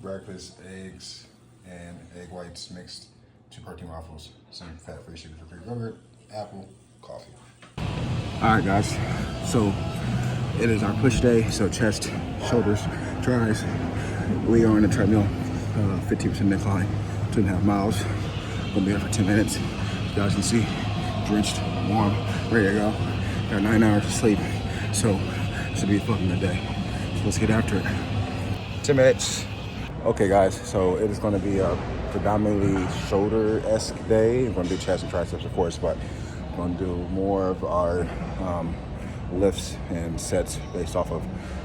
breakfast, eggs, and egg whites mixed, 2 protein waffles, some fat-free sugar-free yogurt, apple, coffee. All right, guys. So it is our push day. So chest, shoulders, tries. We are on the treadmill, 15% incline, 2.5 miles. Gonna be here for 10 minutes. You guys can see, drenched, warm, ready to go. Got 9 hours of sleep, so it should be a fucking good day. So let's get after it. 10 minutes. Okay, guys. So it is going to be a predominantly shoulder-esque day. We're going to do chest and triceps, of course, but we're going to do more of our lifts and sets based off of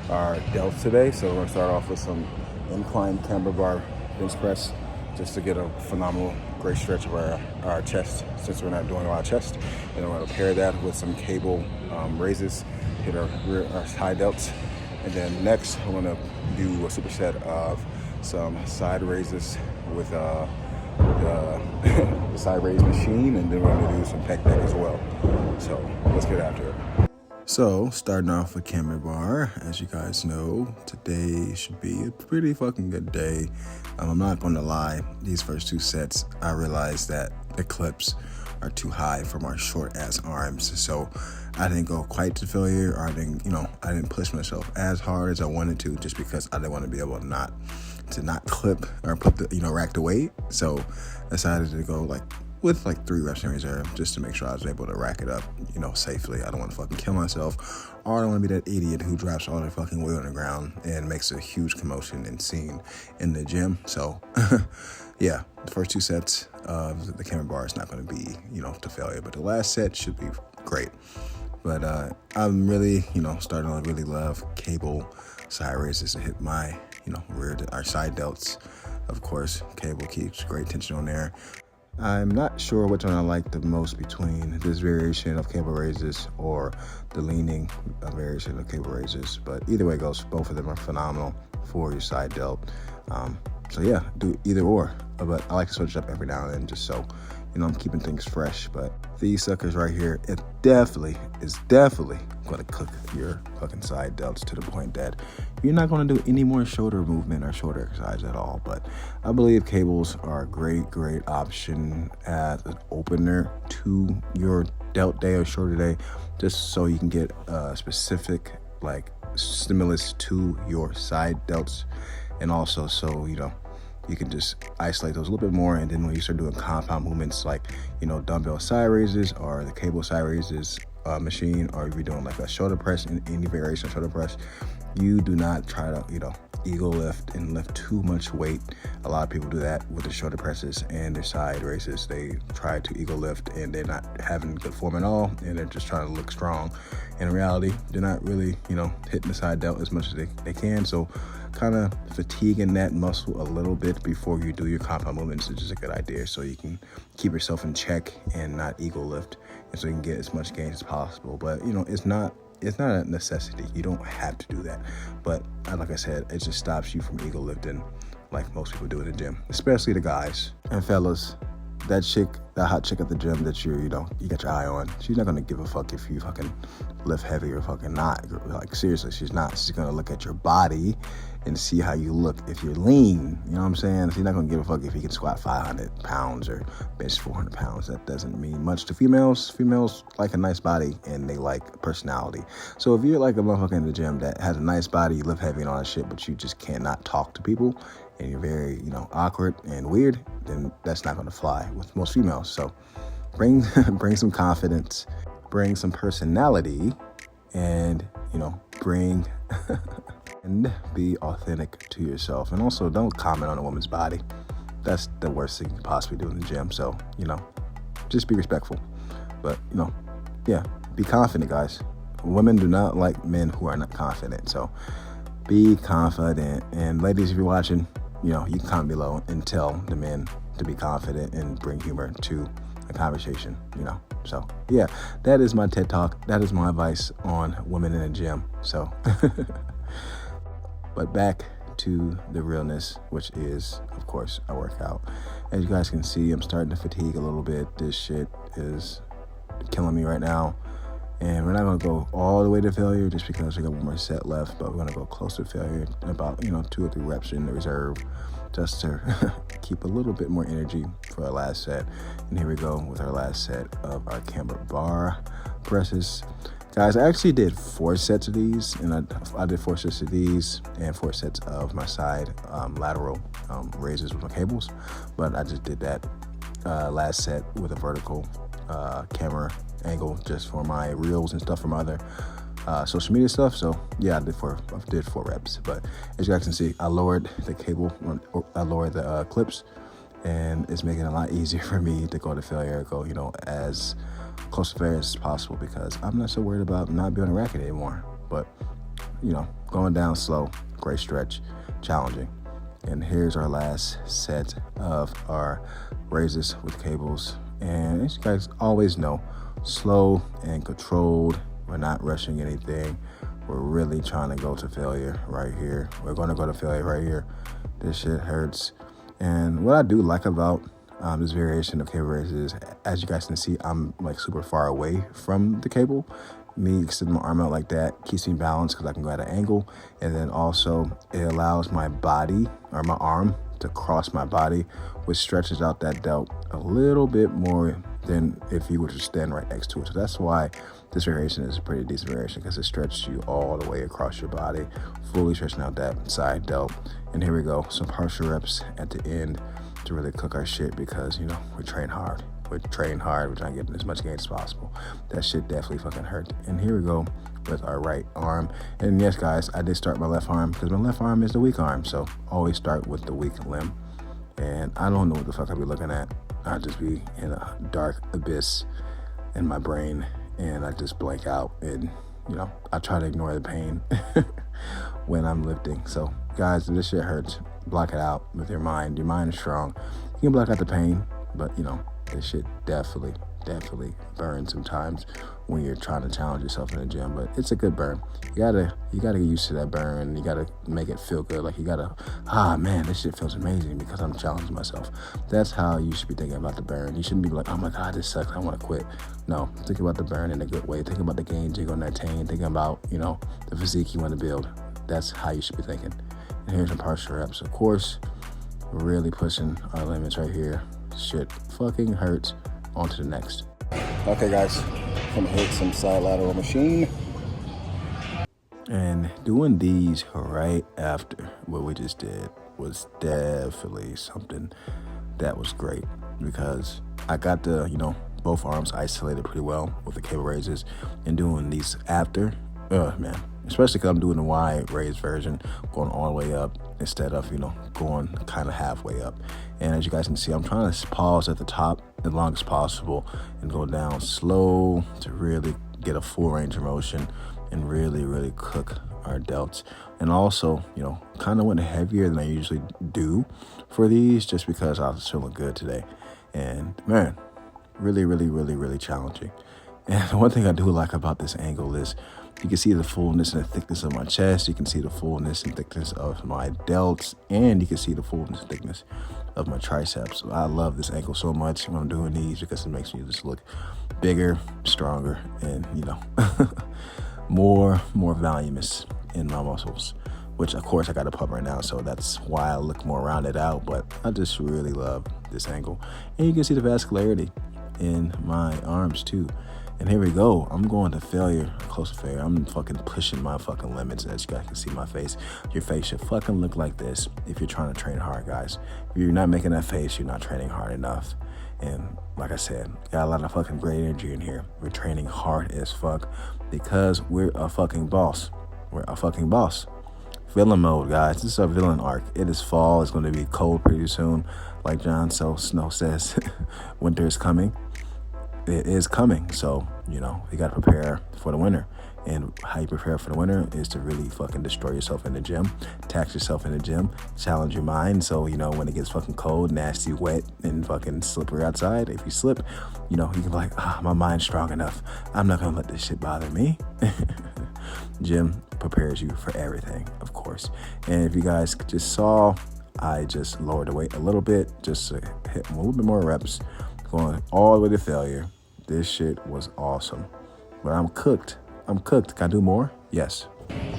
our delts today. So we're going to start off with some incline camber bar bench press, just to get a phenomenal, great stretch of our chest, since we're not doing a lot of chest. And we're going to pair that with some cable raises, hit our high delts. And then next, I'm going to do a superset of some side raises with the side raise machine, and then we're going to do some pec deck as well. So let's get after it. So, starting off with camera bar, as you guys know, today should be a pretty fucking good day. I'm not going to lie, these first 2 sets, I realized that the clips are too high for my short ass arms. So I didn't go quite to failure, or I didn't push myself as hard as I wanted to, just because I didn't want to be able to not clip or put the, rack the weight. So I decided to go with 3 reps in reserve, just to make sure I was able to rack it up, safely. I don't want to fucking kill myself, or I don't want to be that idiot who drops all their fucking weight on the ground and makes a huge commotion and scene in the gym. So, yeah, the first 2 sets of the camera bar is not going to be, to failure, but the last set should be great. But I'm really, starting to really love cable side raises to hit my, our side delts. Of course, cable keeps great tension on there. I'm not sure which one I like the most between this variation of cable raises or the leaning variation of cable raises, but either way it goes, both of them are phenomenal for your side delt. So yeah, do either or, but I like to switch it up every now and then, just so I'm keeping things fresh. But these suckers right here, it is definitely going to cook your fucking side delts to the point that you're not going to do any more shoulder movement or shoulder exercise at all. But I believe cables are a great option as an opener to your delt day or shoulder day, just so you can get a specific stimulus to your side delts, and also so you can just isolate those a little bit more. And then when you start doing compound movements dumbbell side raises or the cable side raises machine, or if you're doing a shoulder press in any variation of shoulder press, you do not try to ego lift and lift too much weight. A lot of people do that with their shoulder presses and their side raises. They try to ego lift and they're not having good form at all, and they're just trying to look strong. In reality, they're not really hitting the side delt as much as they can. So kind of fatiguing that muscle a little bit before you do your compound movements is just a good idea, so you can keep yourself in check and not ego lift, and so you can get as much gains as possible. But it's not a necessity. You don't have to do that. But like I said, it just stops you from ego lifting like most people do in the gym, especially the guys. And fellas, that hot chick at the gym that you got your eye on, she's not gonna give a fuck if you fucking lift heavy or fucking not. Seriously, she's not. She's gonna look at your body and see how you look if you're lean. You know what I'm saying? She's not gonna give a fuck if you can squat 500 pounds or bench 400 pounds. That doesn't mean much to females. Females like a nice body and they like personality. So if you're like a motherfucker in the gym that has a nice body, you lift heavy and all that shit, but you just cannot talk to people, and you're very, awkward and weird, then that's not gonna fly with most females. So bring some confidence, bring some personality, and, bring and be authentic to yourself. And also, don't comment on a woman's body. That's the worst thing you can possibly do in the gym. So, just be respectful. But, yeah, be confident, guys. Women do not like men who are not confident. So be confident. And ladies, if you're watching, you can comment below and tell the men to be confident and bring humor to a conversation, So, yeah, that is my TED Talk. That is my advice on women in the gym. So, but back to the realness, which is, of course, a workout. As you guys can see, I'm starting to fatigue a little bit. This shit is killing me right now. And we're not going to go all the way to failure just because we got one more set left, but we're going to go close to failure in about, 2 or 3 reps in the reserve just to keep a little bit more energy for our last set. And here we go with our last set of our camber bar presses. Guys, I actually did 4 sets of these, and I did 4 sets of these and 4 sets of my side lateral raises with my cables, but I just did that last set with a vertical camera angle just for my reels and stuff from other social media stuff. So yeah, I did 4 reps, but as you guys can see, I lowered the cable, I lowered the clips, and it's making it a lot easier for me to go to failure, as close to failure as possible, because I'm not so worried about not being a racket anymore. But going down slow, great stretch, challenging. And here's our last set of our raises with cables. And as you guys always know, slow and controlled. We're not rushing anything. We're really trying to go to failure right here. We're going to go to failure right here. This shit hurts. And what I do like about this variation of cable raises, as you guys can see, I'm like super far away from the cable. Me extending my arm out like that keeps me balanced because I can go at an angle, and then also it allows my body or my arm to cross my body, which stretches out that delt a little bit more than if you were to stand right next to it. So that's why this variation is a pretty decent variation, because it stretches you all the way across your body, fully stretching out that side delt. And here we go, some partial reps at the end to really cook our shit, because we train hard. We're trying to get as much gain as possible. That shit definitely fucking hurt. And here we go with our right arm. And yes, guys, I did start my left arm because my left arm is the weak arm. So always start with the weak limb. And I don't know what the fuck I be looking at. I just be in a dark abyss in my brain, and I just blank out, and I try to ignore the pain when I'm lifting. So guys, if this shit hurts, block it out with your mind. Your mind is strong. You can block out the pain, but this shit definitely burns sometimes when you're trying to challenge yourself in the gym. But it's a good burn. You gotta get used to that burn. You gotta make it feel good. Like you gotta, man, this shit feels amazing because I'm challenging myself. That's how you should be thinking about the burn. You shouldn't be like, oh my God, this sucks, I want to quit. No, think about the burn in a good way. Think about the gains you're gonna attain. Think about the physique you want to build. That's how you should be thinking. And here's some partial reps. Of course, we're really pushing our limits right here. Shit fucking hurts. On to the next. Okay, guys, I'm gonna hit some side lateral machine. And doing these right after what we just did was definitely something that was great, because I got the, both arms isolated pretty well with the cable raises, and doing these after, man, especially because I'm doing the wide raise version, going all the way up instead of, going kind of halfway up. And as you guys can see, I'm trying to pause at the top as long as possible and go down slow to really get a full range of motion and really cook our delts. And also, kind of went heavier than I usually do for these just because I was feeling good today. And man, really challenging. And the one thing I do like about this angle is you can see the fullness and the thickness of my chest. You can see the fullness and thickness of my delts, and you can see the fullness and thickness of my triceps. I love this angle so much when I'm doing these because it makes me just look bigger, stronger, and more voluminous in my muscles, which of course I got a pump right now, so that's why I look more rounded out. But I just really love this angle, and you can see the vascularity in my arms too. And here we go. I'm going to failure, close to failure. I'm fucking pushing my fucking limits. As you guys can see my face. Your face should fucking look like this if you're trying to train hard, guys. If you're not making that face, you're not training hard enough. And like I said, got a lot of fucking great energy in here. We're training hard as fuck because we're a fucking boss. We're a fucking boss. Villain mode, guys. This is our villain arc. It is fall. It's going to be cold pretty soon. Like Jon Snow says, winter is coming. It is coming, so you got to prepare for the winter. And how you prepare for the winter is to really fucking destroy yourself in the gym, tax yourself in the gym, challenge your mind. So when it gets fucking cold, nasty, wet, and fucking slippery outside, if you slip, you can be like, my mind's strong enough. I'm not gonna let this shit bother me. Gym prepares you for everything, of course. And if you guys just saw, I just lowered the weight a little bit just to hit a little bit more reps, going all the way to failure. This shit was awesome. but I'm cooked. I'm cooked. Can I do more? Yes.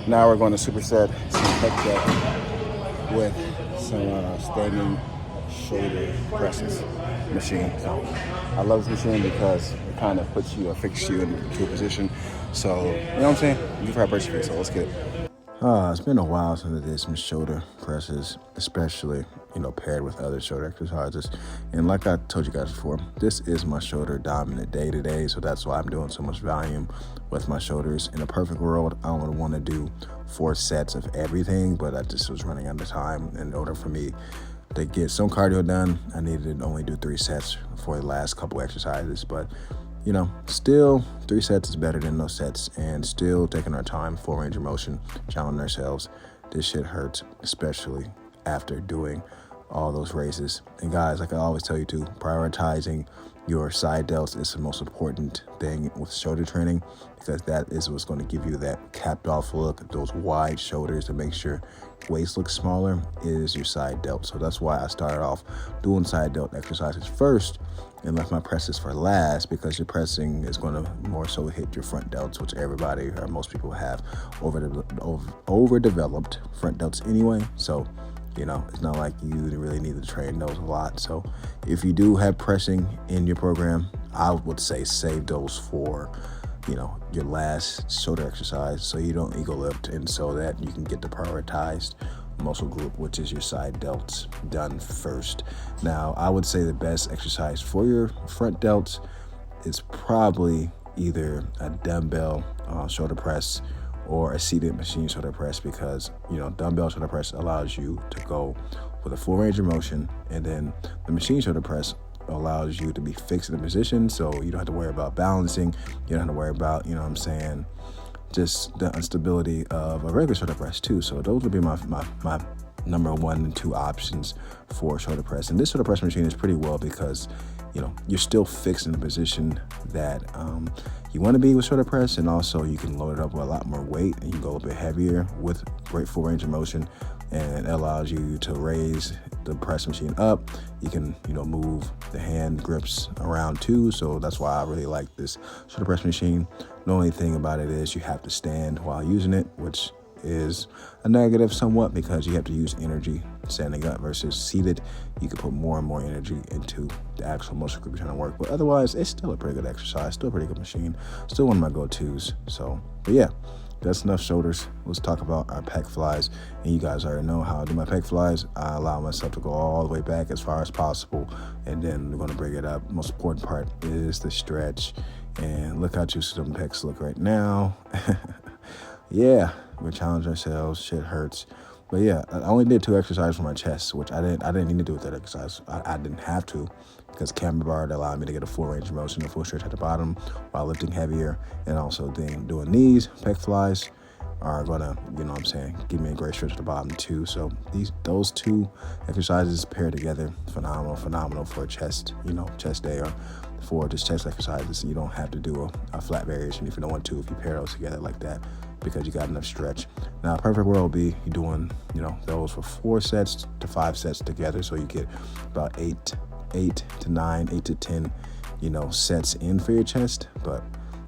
Now we're going to superset some pec deck with some standing shoulder presses machine. So I love this machine because it kind of puts you or fixes you into a position. So, you know what I'm saying? You've heard pressure face, so let's get it. It's been a while since I did some shoulder presses, especially, paired with other shoulder exercises. And like I told you guys before, this is my shoulder dominant day to day, so that's why I'm doing so much volume with my shoulders. In a perfect world, I would want to do 4 sets of everything, but I just was running out of time. In order for me to get some cardio done, I needed to only do 3 sets for the last couple exercises, but still 3 sets is better than no sets, and still taking our time, full range of motion, challenging ourselves. This shit hurts, especially after doing all those raises. And guys, like I always tell you too, prioritizing your side delts is the most important thing with shoulder training, because that is what's going to give you that capped off look, those wide shoulders to make sure waist looks smaller is your side delt. So that's why I started off doing side delt exercises first and left my presses for last, because your pressing is going to more so hit your front delts, which everybody or most people have overdeveloped front delts anyway. So, it's not like you really need to train those a lot. So if you do have pressing in your program, I would say save those for, your last shoulder exercise, so you don't ego lift, and so that you can get the prioritized muscle group, which is your side delts, done first. Now, I would say the best exercise for your front delts is probably either a dumbbell shoulder press or a seated machine shoulder press, because dumbbell shoulder press allows you to go with a full range of motion, and then the machine shoulder press allows you to be fixed in a position, so you don't have to worry about balancing. You don't have to worry about, just the instability of a regular shoulder press too. So those would be my number 1 and 2 options for shoulder press. And this shoulder press machine is pretty well because you're still fixed in a position that you want to be with shoulder press, and also you can load it up with a lot more weight, and you go a bit heavier with great full range of motion, and it allows you to raise the press machine up. You can move the hand grips around too, so that's why I really like this shoulder press machine. The only thing about it is you have to stand while using it, which is a negative somewhat, because you have to use energy standing up versus seated. You can put more and more energy into the actual muscle group you're trying to work. But otherwise, it's still a pretty good exercise, still a pretty good machine, still one of my go-tos. So, but yeah, that's enough shoulders. Let's talk about our pec flies. And you guys already know how I do my pec flies. I allow myself to go all the way back as far as possible, and then we're going to bring it up. Most important part is the stretch. And look how juicy some pecs look right now. Yeah, we're challenging ourselves. Shit hurts. But yeah, I only did 2 exercises for my chest, which I didn't need to do with that exercise. I didn't have to, because camber bar allowed me to get a full range of motion, a full stretch at the bottom while lifting heavier, and also then doing these pec flies are gonna, give me a great stretch at the bottom too. So those 2 exercises paired together, phenomenal for a chest, chest day, or for just chest exercises. You don't have to do a flat variation if you don't want to, if you pair those together like that, because you got enough stretch. Now, a perfect world would be you doing, those for 4 sets to 5 sets together, so you get about 8 to 9, 8 to 10, sets in for your chest. But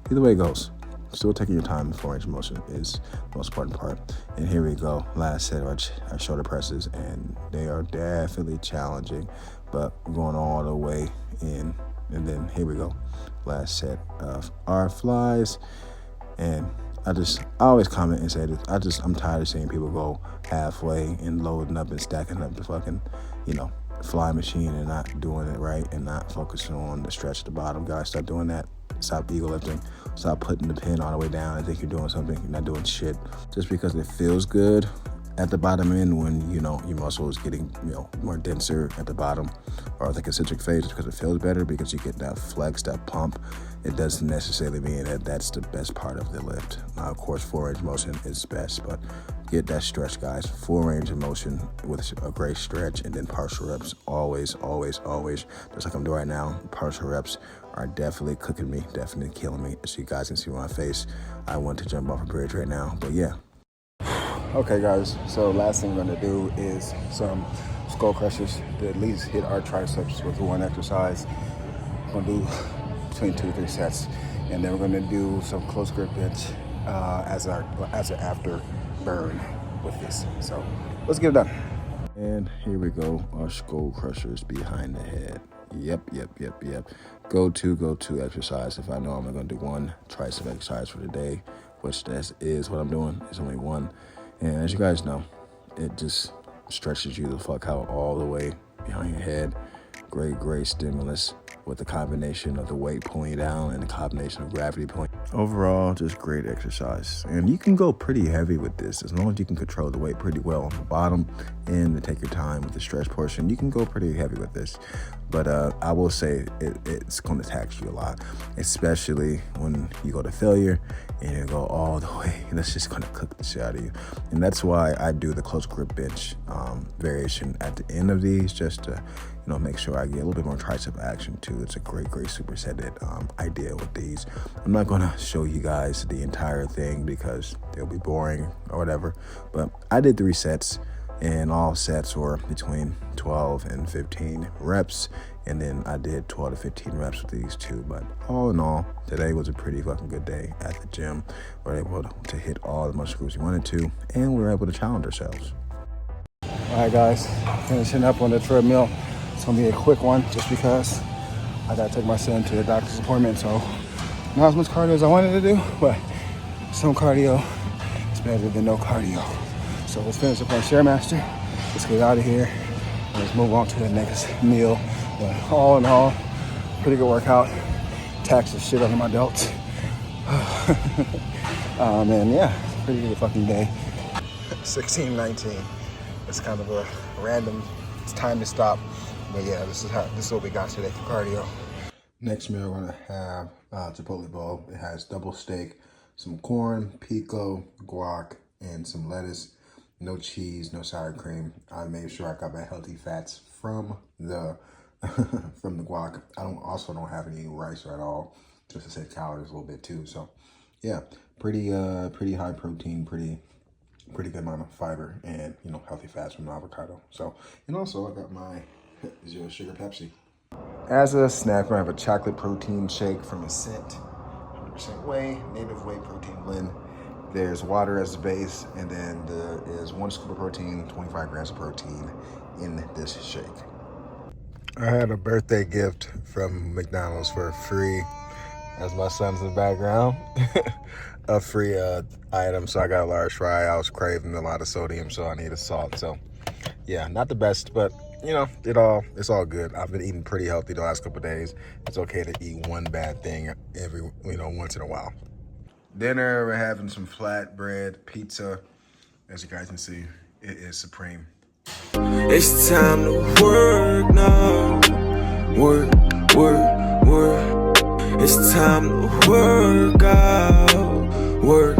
either way it goes, still taking your time in full range of motion is the most important part. And here we go, last set of our shoulder presses, and they are definitely challenging, but we're going all the way in. And then here we go, last set of our flies. And I always comment and say this, I'm tired of seeing people go halfway and loading up and stacking up the fucking, fly machine and not doing it right, and not focusing on the stretch at the bottom. Guys, stop doing that. Stop ego lifting. Stop putting the pin all the way down and think you're doing something. You're not doing shit. Just because it feels good at the bottom end when, your muscle is getting, more denser at the bottom, or the concentric phase, because it feels better, because you get that flex, that pump. It doesn't necessarily mean that that's the best part of the lift. Now, of course, full range of motion is best, but get that stretch, guys. Full range of motion with a great stretch, and then partial reps. Always, just like I'm doing right now. Partial reps are definitely cooking me, definitely killing me. As you guys can see my face, I want to jump off a bridge right now, but yeah. Okay, guys, so last thing we're going to do is some skull crushers to at least hit our triceps with one exercise. We're going to do between 2 to 3 sets. and then we're gonna do some close grip bench as an after burn with this. So let's get it done. And here we go, our skull crushers behind the head. Yep. Go to exercise. If I know I'm gonna do one tricep exercise for the day, which that is what I'm doing. It's only one. And as you guys know, it just stretches you the fuck out all the way behind your head. Great stimulus with the combination of the weight pulling you down and the combination of gravity pulling. Overall, just great exercise. And you can go pretty heavy with this as long as you can control the weight pretty well on the bottom and take your time with the stretch portion. You can go pretty heavy with this. But I will say it's going to tax you a lot, especially when you go to failure and you go all the way. That's just going to cook the shit out of you. And that's why I do the close grip bench variation at the end of these, just to make sure I get a little bit more tricep action too. It's a great supersetted idea with these. I'm not going to show you guys the entire thing because it'll be boring or whatever. But I did 3 sets. And all sets were between 12 and 15 reps. And then I did 12 to 15 reps with these two. But all in all, today was a pretty fucking good day at the gym. We were able to hit all the muscle groups we wanted to. And we were able to challenge ourselves. All right, guys. Finishing up on the treadmill. It's going to be a quick one just because I got to take my son to a doctor's appointment. So not as much cardio as I wanted to do. But some cardio is better than no cardio. So let's finish up on Stairmaster. Let's get out of here. And let's move on to the next meal. But all in all, pretty good workout. Taxed the shit out of my delts. And yeah, pretty good fucking day. 16:19. It's kind of a random. It's time to stop. But yeah, this is what we got today for cardio. Next meal, we're gonna have Chipotle bowl. It has double steak, some corn, pico, guac, and some lettuce. No cheese, no sour cream. I made sure I got my healthy fats from the from the guac. I don't have any rice at all, just to save calories a little bit too. So yeah, pretty high protein, pretty good amount of fiber, and healthy fats from the avocado. So, and also I got my 0 sugar Pepsi. As a snack, we're gonna have a chocolate protein shake from Ascent, 100% whey, native whey protein blend. There's water as the base, and then there is 1 scoop of protein, 25 grams of protein in this shake. I had a birthday gift from McDonald's for free, as my son's in the background, a free item. So I got a large fry. I was craving a lot of sodium, so I needed salt. So yeah, not the best, but it's all good. I've been eating pretty healthy the last couple of days. It's okay to eat one bad thing every once in a while. Dinner, we're having some flatbread pizza. As you guys can see, it is supreme. It's time to work now. Work. It's time to work out. Work.